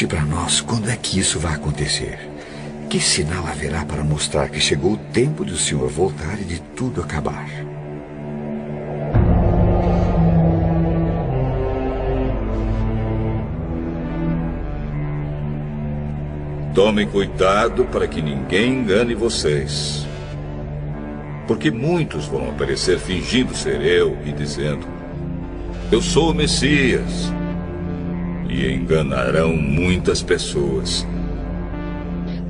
Conte para nós quando é que isso vai acontecer. Que sinal haverá para mostrar que chegou o tempo do Senhor voltar e de tudo acabar? Tomem cuidado para que ninguém engane vocês. Porque muitos vão aparecer fingindo ser eu e dizendo: eu sou o Messias. E enganarão muitas pessoas.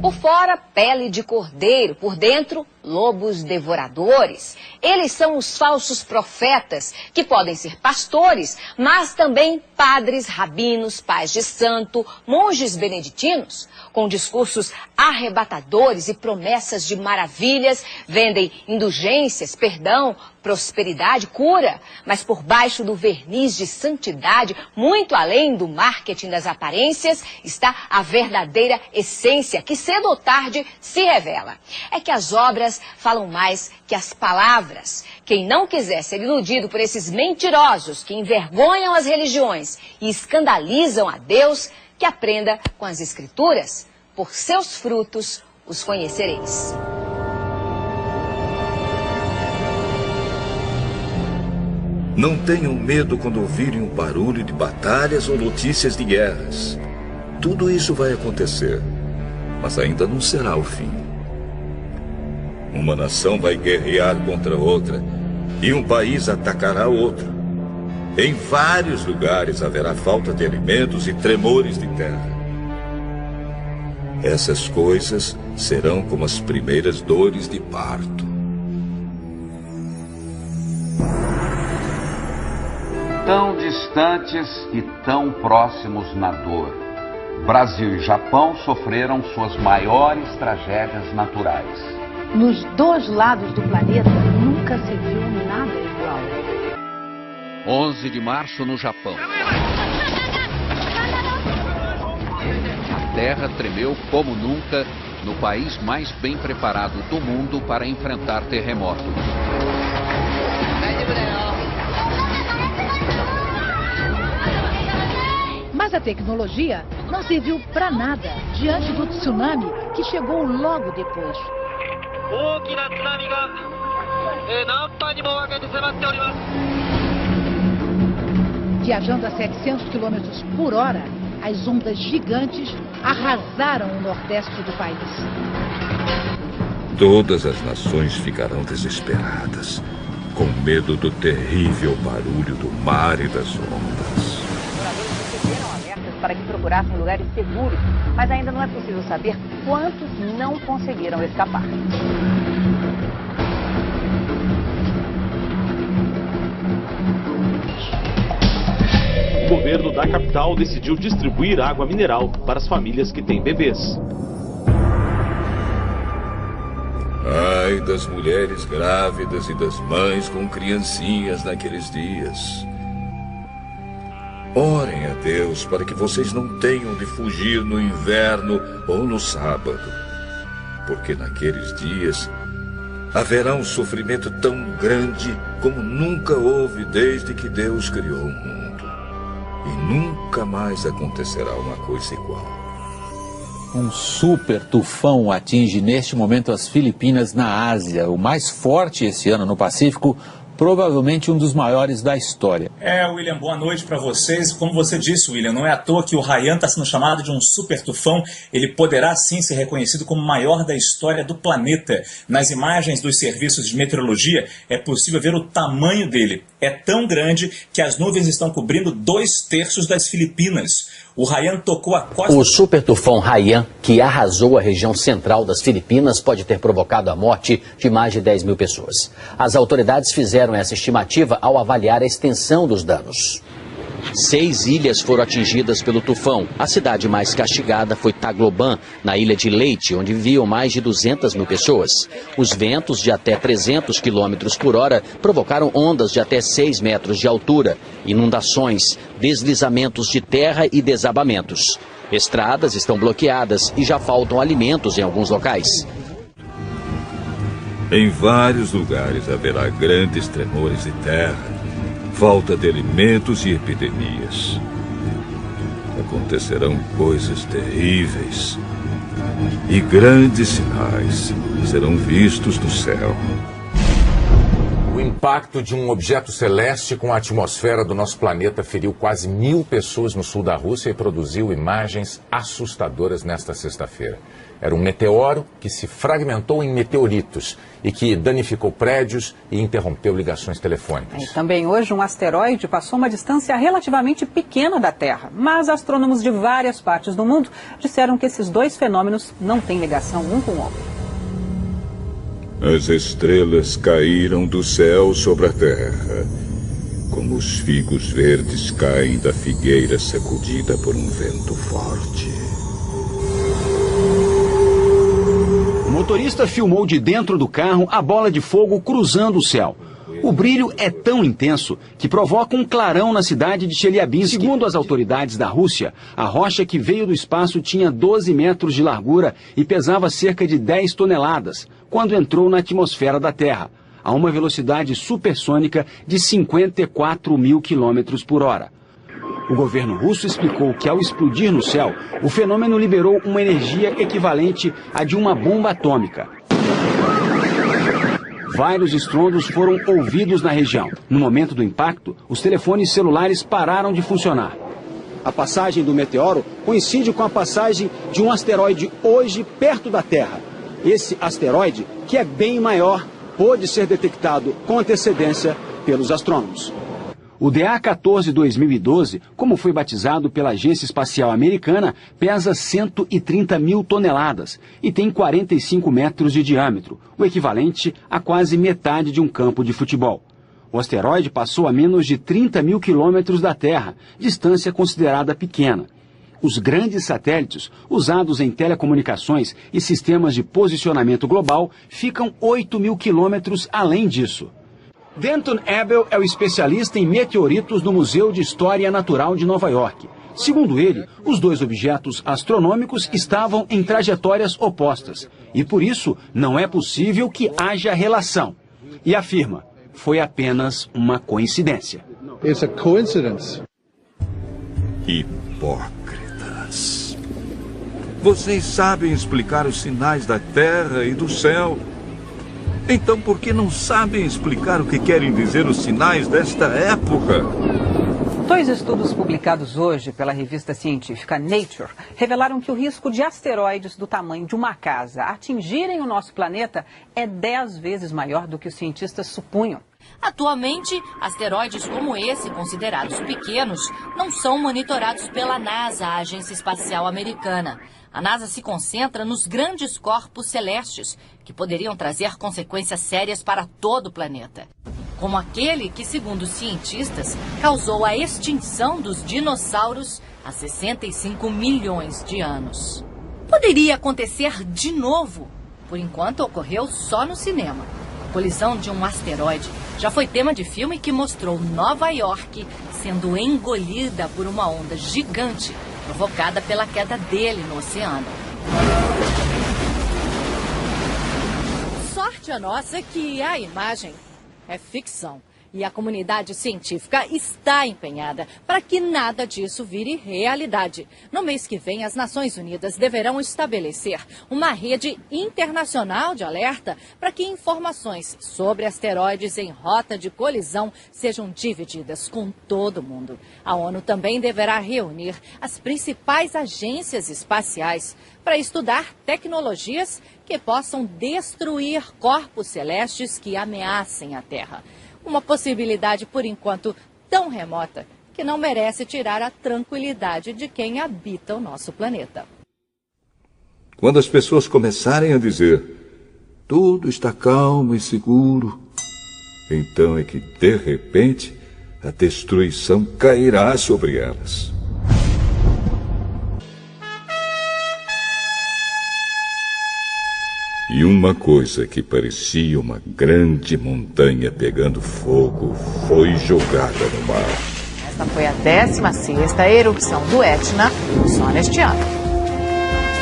Por fora, pele de cordeiro, por dentro, lobos devoradores. Eles são os falsos profetas, que podem ser pastores, mas também padres, rabinos, pais de santo, monges beneditinos. Com discursos arrebatadores e promessas de maravilhas, vendem indulgências, perdão, prosperidade, cura. Mas por baixo do verniz de santidade, muito além do marketing das aparências, está a verdadeira essência, que cedo ou tarde se revela. É que as obras falam mais que as palavras. Quem não quiser ser iludido por esses mentirosos que envergonham as religiões e escandalizam a Deus, que aprenda com as Escrituras. Por seus frutos os conhecereis. Não tenham medo quando ouvirem o barulho de batalhas ou notícias de guerras. Tudo isso vai acontecer, mas ainda não será o fim. Uma nação vai guerrear contra outra e um país atacará outro. Em vários lugares haverá falta de alimentos e tremores de terra. Essas coisas serão como as primeiras dores de parto. Tão distantes e tão próximos na dor, Brasil e Japão sofreram suas maiores tragédias naturais. Nos dois lados do planeta nunca se viu nada igual. 11 de março no Japão. A terra tremeu como nunca no país mais bem preparado do mundo para enfrentar terremoto. Mas a tecnologia não serviu para nada diante do tsunami que chegou logo depois. Viajando a 700 km por hora, as ondas gigantes arrasaram o nordeste do país. Todas as nações ficarão desesperadas, com medo do terrível barulho do mar e das ondas. Para que procurassem lugares seguros, mas ainda não é possível saber quantos não conseguiram escapar. O governo da capital decidiu distribuir água mineral para as famílias que têm bebês. Ai das mulheres grávidas e das mães com criancinhas naqueles dias. Orem a Deus para que vocês não tenham de fugir no inverno ou no sábado, porque naqueles dias haverá um sofrimento tão grande como nunca houve desde que Deus criou o mundo. E nunca mais acontecerá uma coisa igual. Um super tufão atinge neste momento as Filipinas na Ásia, o mais forte esse ano no Pacífico, provavelmente um dos maiores da história. William, boa noite para vocês. Como você disse, William, não é à toa que o Haiyan está sendo chamado de um super tufão. Ele poderá sim ser reconhecido como o maior da história do planeta. Nas imagens dos serviços de meteorologia é possível ver o tamanho dele. É tão grande que as nuvens estão cobrindo 2/3 das Filipinas. O Haiyan tocou a costa... O super tufão Haiyan, que arrasou a região central das Filipinas, pode ter provocado a morte de mais de 10 mil pessoas. As autoridades fizeram essa estimativa ao avaliar a extensão dos danos. 6 ilhas foram atingidas pelo tufão. A cidade mais castigada foi Tagloban, na ilha de Leyte, onde viviam mais de 200 mil pessoas. Os ventos de até 300 km por hora provocaram ondas de até 6 metros de altura, inundações, deslizamentos de terra e desabamentos. Estradas estão bloqueadas e já faltam alimentos em alguns locais. Em vários lugares haverá grandes tremores de terra, falta de alimentos e epidemias. acontecerão coisas terríveis e grandes sinais serão vistos no céu. O impacto de um objeto celeste com a atmosfera do nosso planeta feriu quase 1000 pessoas no sul da Rússia e produziu imagens assustadoras nesta sexta-feira. Era um meteoro que se fragmentou em meteoritos e que danificou prédios e interrompeu ligações telefônicas. E também hoje um asteroide passou uma distância relativamente pequena da Terra, mas astrônomos de várias partes do mundo disseram que esses dois fenômenos não têm ligação um com o outro. As estrelas caíram do céu sobre a terra, como os figos verdes caem da figueira sacudida por um vento forte. O motorista filmou de dentro do carro a bola de fogo cruzando o céu. O brilho é tão intenso que provoca um clarão na cidade de Chelyabinsk. Segundo as autoridades da Rússia, a rocha que veio do espaço tinha 12 metros de largura e pesava cerca de 10 toneladas, quando entrou na atmosfera da Terra, a uma velocidade supersônica de 54 mil quilômetros por hora. O governo russo explicou que, ao explodir no céu, o fenômeno liberou uma energia equivalente à de uma bomba atômica. Vários estrondos foram ouvidos na região. No momento do impacto, os telefones celulares pararam de funcionar. A passagem do meteoro coincide com a passagem de um asteroide hoje perto da Terra. Esse asteroide, que é bem maior, pôde ser detectado com antecedência pelos astrônomos. O DA-14-2012, como foi batizado pela Agência Espacial Americana, pesa 130 mil toneladas e tem 45 metros de diâmetro, o equivalente a quase metade de um campo de futebol. O asteroide passou a menos de 30 mil quilômetros da Terra, distância considerada pequena. Os grandes satélites, usados em telecomunicações e sistemas de posicionamento global, ficam 8 mil quilômetros além disso. Denton Abel é o especialista em meteoritos no Museu de História Natural de Nova York. Segundo ele, os dois objetos astronômicos estavam em trajetórias opostas e, por isso, não é possível que haja relação. E afirma, foi apenas uma coincidência. It's a coincidence. Hipócritas. Vocês sabem explicar os sinais da Terra e do céu. Então, por que não sabem explicar o que querem dizer os sinais desta época? Dois estudos publicados hoje pela revista científica Nature revelaram que o risco de asteroides do tamanho de uma casa atingirem o nosso planeta é 10 vezes maior do que os cientistas supunham. Atualmente, asteroides como esse, considerados pequenos, não são monitorados pela NASA, a Agência Espacial Americana. A NASA se concentra nos grandes corpos celestes, que poderiam trazer consequências sérias para todo o planeta. Como aquele que, segundo os cientistas, causou a extinção dos dinossauros há 65 milhões de anos. Poderia acontecer de novo. Por enquanto, ocorreu só no cinema. A colisão de um asteroide já foi tema de filme que mostrou Nova York sendo engolida por uma onda gigante provocada pela queda dele no oceano. Sorte a nossa que a imagem é ficção. E a comunidade científica está empenhada para que nada disso vire realidade. No mês que vem, as Nações Unidas deverão estabelecer uma rede internacional de alerta para que informações sobre asteroides em rota de colisão sejam divididas com todo mundo. A ONU também deverá reunir as principais agências espaciais para estudar tecnologias que possam destruir corpos celestes que ameacem a Terra. Uma possibilidade, por enquanto, tão remota que não merece tirar a tranquilidade de quem habita o nosso planeta. Quando as pessoas começarem a dizer tudo está calmo e seguro, então é que, de repente, a destruição cairá sobre elas. E uma coisa que parecia uma grande montanha pegando fogo foi jogada no mar. Esta foi a 16ª erupção do Etna só neste ano.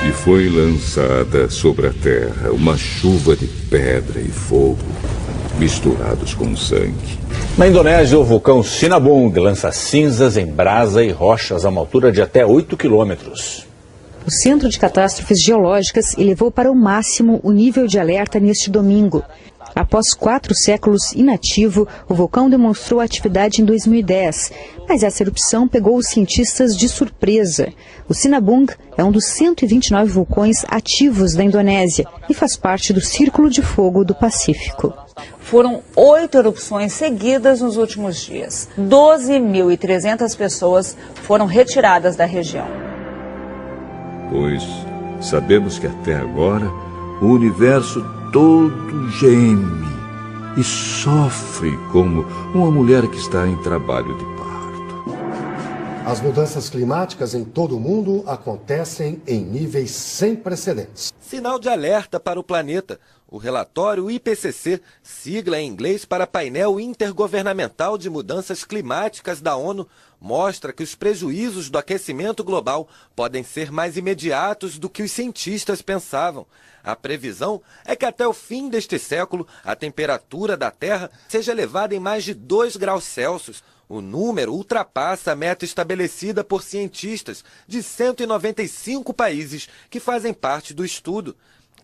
E foi lançada sobre a terra uma chuva de pedra e fogo misturados com sangue. Na Indonésia, o vulcão Sinabung lança cinzas em brasa e rochas a uma altura de até 8 quilômetros. O Centro de Catástrofes Geológicas elevou para o máximo o nível de alerta neste domingo. Após 4 séculos inativo, o vulcão demonstrou atividade em 2010, mas essa erupção pegou os cientistas de surpresa. O Sinabung é um dos 129 vulcões ativos da Indonésia e faz parte do Círculo de Fogo do Pacífico. Foram 8 erupções seguidas nos últimos dias. 12.300 pessoas foram retiradas da região. Pois sabemos que até agora o universo todo geme e sofre como uma mulher que está em trabalho de parto. As mudanças climáticas em todo o mundo acontecem em níveis sem precedentes. Sinal de alerta para o planeta. O relatório IPCC, sigla em inglês para Painel Intergovernamental de Mudanças Climáticas da ONU, mostra que os prejuízos do aquecimento global podem ser mais imediatos do que os cientistas pensavam. A previsão é que até o fim deste século a temperatura da Terra seja elevada em mais de 2 graus Celsius. O número ultrapassa a meta estabelecida por cientistas de 195 países que fazem parte do estudo.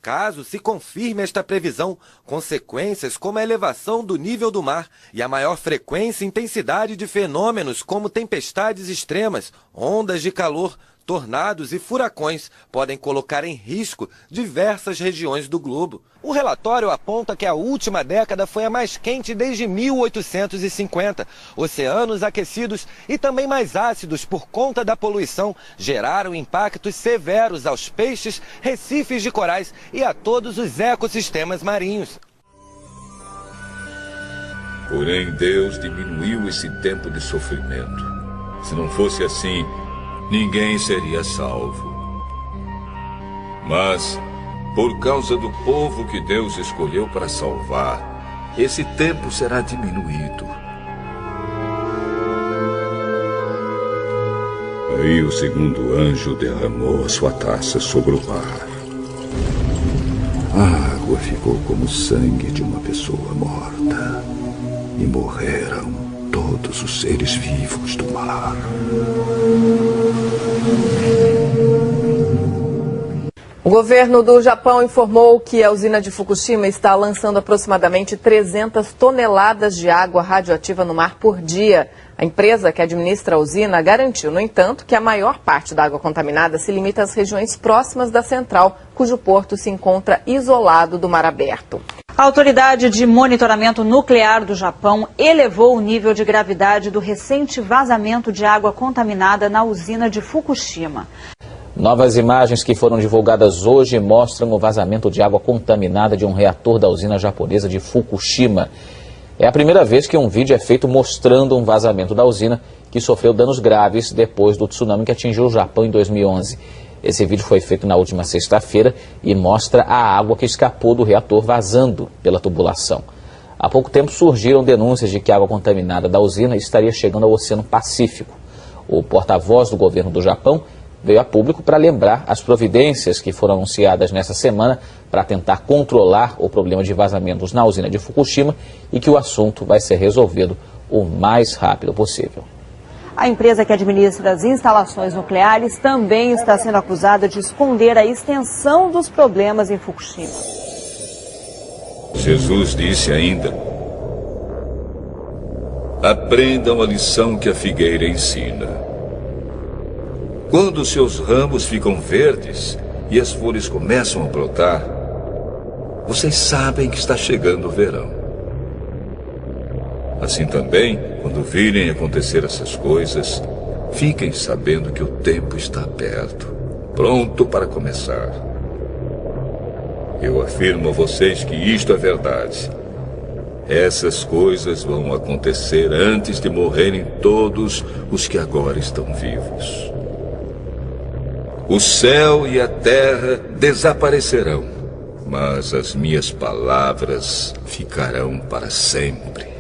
Caso se confirme esta previsão, consequências como a elevação do nível do mar e a maior frequência e intensidade de fenômenos como tempestades extremas, ondas de calor, tornados e furacões podem colocar em risco diversas regiões do globo. O relatório aponta que a última década foi a mais quente desde 1850. Oceanos aquecidos e também mais ácidos por conta da poluição geraram impactos severos aos peixes, recifes de corais e a todos os ecossistemas marinhos. Porém, Deus diminuiu esse tempo de sofrimento. Se não fosse assim, ninguém seria salvo. Mas, por causa do povo que Deus escolheu para salvar, esse tempo será diminuído. Aí o segundo anjo derramou a sua taça sobre o mar. A água ficou como sangue de uma pessoa morta. E morreram todos os seres vivos do mar. O governo do Japão informou que a usina de Fukushima está lançando aproximadamente 300 toneladas de água radioativa no mar por dia. A empresa que administra a usina garantiu, no entanto, que a maior parte da água contaminada se limita às regiões próximas da central, cujo porto se encontra isolado do mar aberto. A Autoridade de Monitoramento Nuclear do Japão elevou o nível de gravidade do recente vazamento de água contaminada na usina de Fukushima. Novas imagens que foram divulgadas hoje mostram o vazamento de água contaminada de um reator da usina japonesa de Fukushima. É a primeira vez que um vídeo é feito mostrando um vazamento da usina que sofreu danos graves depois do tsunami que atingiu o Japão em 2011. Esse vídeo foi feito na última sexta-feira e mostra a água que escapou do reator vazando pela tubulação. Há pouco tempo surgiram denúncias de que a água contaminada da usina estaria chegando ao Oceano Pacífico. O porta-voz do governo do Japão veio a público para lembrar as providências que foram anunciadas nesta semana para tentar controlar o problema de vazamentos na usina de Fukushima e que o assunto vai ser resolvido o mais rápido possível. A empresa que administra as instalações nucleares também está sendo acusada de esconder a extensão dos problemas em Fukushima. Jesus disse ainda: aprendam a lição que a figueira ensina. Quando seus ramos ficam verdes e as folhas começam a brotar, vocês sabem que está chegando o verão. Assim também, quando virem acontecer essas coisas, fiquem sabendo que o tempo está perto, pronto para começar. Eu afirmo a vocês que isto é verdade. Essas coisas vão acontecer antes de morrerem todos os que agora estão vivos. O céu e a terra desaparecerão, mas as minhas palavras ficarão para sempre.